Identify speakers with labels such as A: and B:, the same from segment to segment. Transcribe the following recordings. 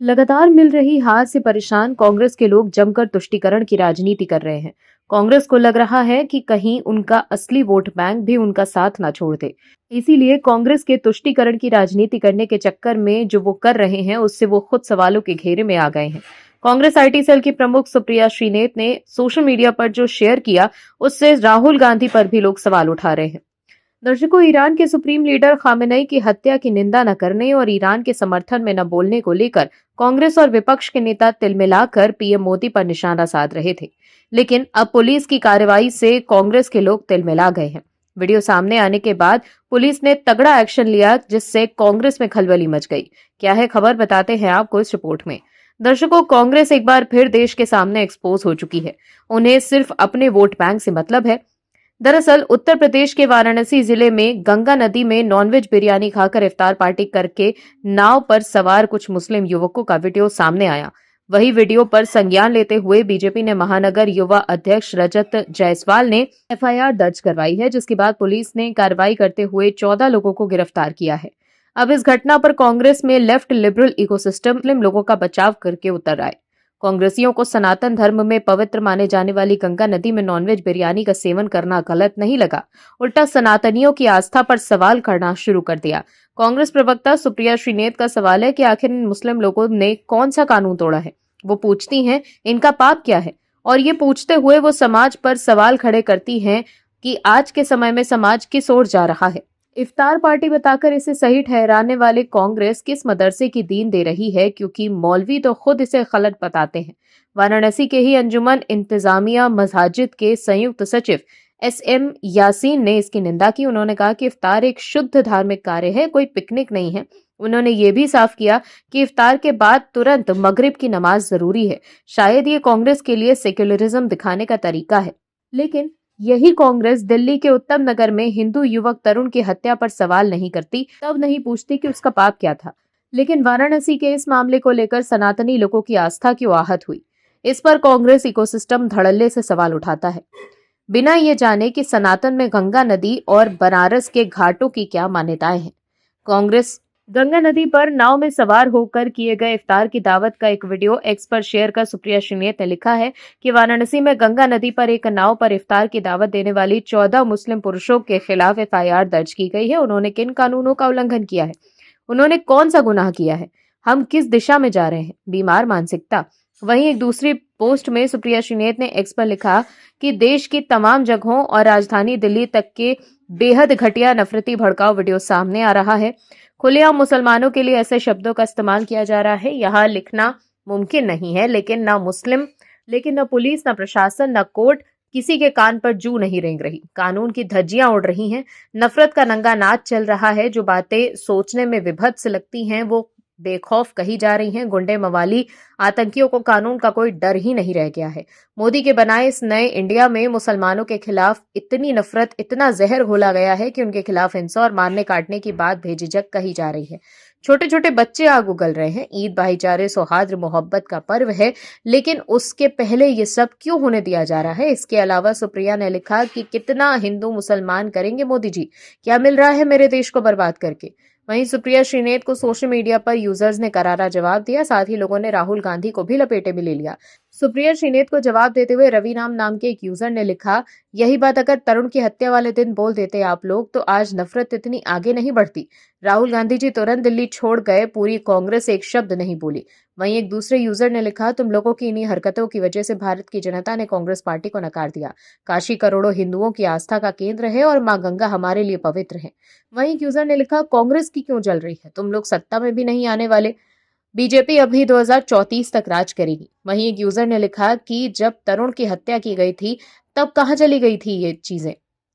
A: लगातार मिल रही हार से परेशान कांग्रेस के लोग जमकर तुष्टीकरण की राजनीति कर रहे हैं। कांग्रेस को लग रहा है कि कहीं उनका असली वोट बैंक भी उनका साथ ना छोड़ दे। इसीलिए कांग्रेस के तुष्टीकरण की राजनीति करने के चक्कर में जो वो कर रहे हैं, उससे वो खुद सवालों के घेरे में आ गए हैं। कांग्रेस आईटी सेल की प्रमुख सुप्रिया श्रीनेत ने सोशल मीडिया पर जो शेयर किया, उससे राहुल गांधी पर भी लोग सवाल उठा रहे हैं। दर्शकों, ईरान के सुप्रीम लीडर खामेनेई की हत्या की निंदा न करने और ईरान के समर्थन में न बोलने को लेकर कांग्रेस और विपक्ष के नेता तिलमिलाकर पीएम मोदी पर निशाना साध रहे थे। लेकिन अब पुलिस की कार्रवाई से कांग्रेस के लोग तिलमिला गए हैं। वीडियो सामने आने के बाद पुलिस ने तगड़ा एक्शन लिया, जिससे कांग्रेस में खलबली मच गई। क्या है खबर, बताते हैं आपको इस रिपोर्ट में। दर्शकों, कांग्रेस एक बार फिर देश के सामने एक्सपोज हो चुकी है। उन्हें सिर्फ अपने वोट बैंक से मतलब है। दरअसल उत्तर प्रदेश के वाराणसी जिले में गंगा नदी में नॉनवेज बिरयानी खाकर इफ्तार पार्टी करके नाव पर सवार कुछ मुस्लिम युवकों का वीडियो सामने आया। वही वीडियो पर संज्ञान लेते हुए बीजेपी ने महानगर युवा अध्यक्ष रजत जायसवाल ने एफआईआर दर्ज करवाई है, जिसके बाद पुलिस ने कार्रवाई करते हुए 14 लोगों को गिरफ्तार किया है। अब इस घटना पर कांग्रेस में लेफ्ट लिबरल इकोसिस्टम मुस्लिम लोगों का बचाव करके उतर आए। कांग्रेसियों को सनातन धर्म में पवित्र माने जाने वाली गंगा नदी में नॉनवेज बिरयानी का सेवन करना गलत नहीं लगा, उल्टा सनातनियों की आस्था पर सवाल करना शुरू कर दिया। कांग्रेस प्रवक्ता सुप्रिया श्रीनेत का सवाल है कि आखिर इन मुस्लिम लोगों ने कौन सा कानून तोड़ा है। वो पूछती हैं, इनका पाप क्या है? और ये पूछते हुए वो समाज पर सवाल खड़े करती हैं कि आज के समय में समाज किस ओर जा रहा है। इफ्तार पार्टी बताकर इसे सही ठहराने वाले कांग्रेस किस मदरसे की दीन दे रही है, क्योंकि मौलवी तो खुद इसे गलत बताते हैं। वाराणसी के ही अंजुमन इंतजामिया मसाजिद के संयुक्त सचिव एसएम यासीन ने इसकी निंदा की। उन्होंने कहा कि इफ्तार एक शुद्ध धार्मिक कार्य है, कोई पिकनिक नहीं है। उन्होंने ये भी साफ किया कि इफ्तार के बाद तुरंत मगरिब की नमाज जरूरी है। शायद ये कांग्रेस के लिए सेक्युलरिज्म दिखाने का तरीका है। लेकिन यही कांग्रेस दिल्ली के उत्तम नगर में हिंदू युवक तरुण की हत्या पर सवाल नहीं करती, तब नहीं पूछती कि उसका पाप क्या था। लेकिन वाराणसी के इस मामले को लेकर सनातनी लोगों की आस्था क्यों आहत हुई, इस पर कांग्रेस इकोसिस्टम धड़ल्ले से सवाल उठाता है, बिना ये जाने कि सनातन में गंगा नदी और बनारस के घाटों की क्या मान्यताएं हैं। कांग्रेस गंगा नदी पर नाव में सवार होकर किए गए इफ्तार की दावत का एक वीडियो एक्स पर शेयर कर सुप्रिया श्रीनेत ने लिखा है कि वाराणसी में गंगा नदी पर एक नाव पर इफ्तार की दावत देने वाली 14 मुस्लिम पुरुषों के खिलाफ एफआईआर दर्ज की गई है। उन्होंने किन कानूनों का उल्लंघन किया है? उन्होंने कौन सा गुनाह किया है? हम किस दिशा में जा रहे हैं? बीमार मानसिकता। वहीं एक दूसरी पोस्ट में सुप्रिया श्रीनेत ने एक्स पर लिखा कि देश की तमाम जगहों और राजधानी दिल्ली तक के बेहद घटिया नफरती भड़काऊ वीडियो सामने आ रहा है। खुलेआम मुसलमानों के लिए ऐसे शब्दों का इस्तेमाल किया जा रहा है। यहाँ लिखना मुमकिन नहीं है, लेकिन न पुलिस, न प्रशासन, न कोर्ट किसी के कान पर जू नहीं रेंग रही। कानून की धज्जियां उड़ रही हैं। नफरत का नंगा नाच चल रहा है। जो बातें सोचने में विभत्स लगती हैं, वो बेखौफ कही जा रही हैं। गुंडे, मवाली, आतंकियों को कानून का कोई डर ही नहीं रह गया है। मोदी के बनाए इस नए इंडिया में मुसलमानों के खिलाफ इतनी नफरत, इतना जहर घोला गया है कि उनके खिलाफ हिंसा और मारने काटने की बात बेझिझक कही जा रही है। छोटे छोटे बच्चे आग उगल रहे हैं। ईद भाईचारे, सौहार्द, मोहब्बत का पर्व है, लेकिन उसके पहले ये सब क्यों होने दिया जा रहा है? इसके अलावा सुप्रिया ने लिखा कि कितना हिंदू मुसलमान करेंगे मोदी जी, क्या मिल रहा है मेरे देश को बर्बाद करके। वहीं सुप्रिया श्रीनेत को सोशल मीडिया पर यूजर्स ने करारा जवाब दिया। साथ ही लोगों ने राहुल गांधी को भी लपेटे में ले लिया। सुप्रिया श्रीनेत को जवाब देते हुए रवि नाम के एक यूजर ने लिखा, यही बात अगर तरुण की हत्या वाले दिन बोल देते आप लोग, तो आज नफरत इतनी आगे नहीं बढ़ती। राहुल गांधी जी तुरंत दिल्ली छोड़ गए, पूरी कांग्रेस एक शब्द नहीं बोली। वहीं एक दूसरे यूजर ने लिखा, तुम लोगों की इन्हीं हरकतों की वजह से भारत की जनता ने कांग्रेस पार्टी को नकार दिया। काशी करोड़ों हिंदुओं की आस्था का केंद्र है और मां गंगा हमारे लिए पवित्र है। वहीं एक यूजर ने लिखा, कांग्रेस की क्यों जल रही है? तुम लोग सत्ता में भी नहीं आने वाले। बीजेपी अभी 2034 तक राज करेगी। वहीं एक यूजर ने लिखा कि जब तरुण की हत्या की गई थी, तब कहां चली गई थी ये चीजें।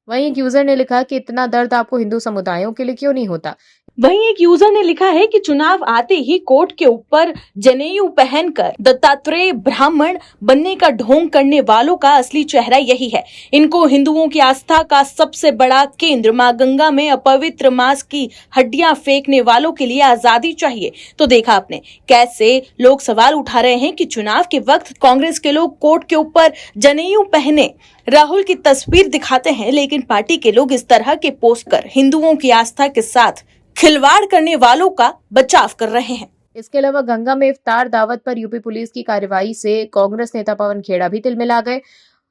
A: वहीं एक यूजर ने लिखा कि इतना दर्द आपको हिंदू समुदायों के लिए क्यों नहीं होता।
B: वहीं एक यूजर ने लिखा है कि चुनाव आते ही कोर्ट के ऊपर जनेऊ पहनकर दत्तात्रेय ब्राह्मण बनने का ढोंग करने वालों का असली चेहरा यही है। इनको हिंदुओं की आस्था का सबसे बड़ा केंद्र मां गंगा में अपवित्र मांस की हड्डियां फेंकने वालों के लिए आजादी चाहिए। तो देखा आपने कैसे लोग सवाल उठा रहे हैं कि चुनाव के वक्त कांग्रेस के लोग कोर्ट के ऊपर जनेऊ पहने राहुल की तस्वीर दिखाते हैं, लेकिन पार्टी के लोग इस तरह के पोस्ट कर हिंदुओं की आस्था के साथ खिलवाड़ करने वालों का बचाव कर रहे हैं।
A: इसके अलावा गंगा में इफ्तार दावत पर यूपी पुलिस की कार्रवाई से कांग्रेस नेता पवन खेड़ा भी तिलमिला गए।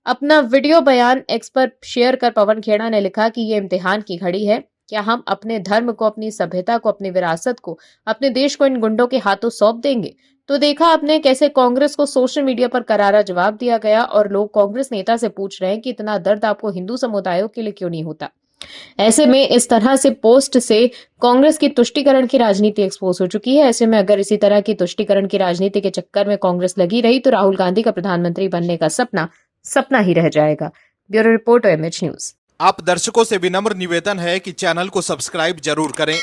A: अपना वीडियो बयान एक्स पर शेयर कर पवन खेड़ा ने लिखा कि ये इम्तिहान की घड़ी है। क्या हम अपने धर्म को, अपनी सभ्यता को, अपनी विरासत को, अपने देश को इन गुंडों के हाथों सौंप देंगे? तो देखा आपने कैसे कांग्रेस को सोशल मीडिया पर करारा जवाब दिया गया और लोग कांग्रेस नेता से पूछ रहे हैं कि इतना दर्द आपको हिंदू समुदायों के लिए क्यों नहीं होता। ऐसे में इस तरह से पोस्ट से कांग्रेस की तुष्टीकरण की राजनीति एक्सपोज हो चुकी है। ऐसे में अगर इसी तरह की तुष्टीकरण की राजनीति के चक्कर में कांग्रेस लगी रही तो राहुल गांधी का प्रधानमंत्री बनने का सपना ही रह जाएगा। Bureau report OMH news.
C: आप दर्शकों से विनम्र निवेदन है कि चैनल को सब्सक्राइब जरूर करें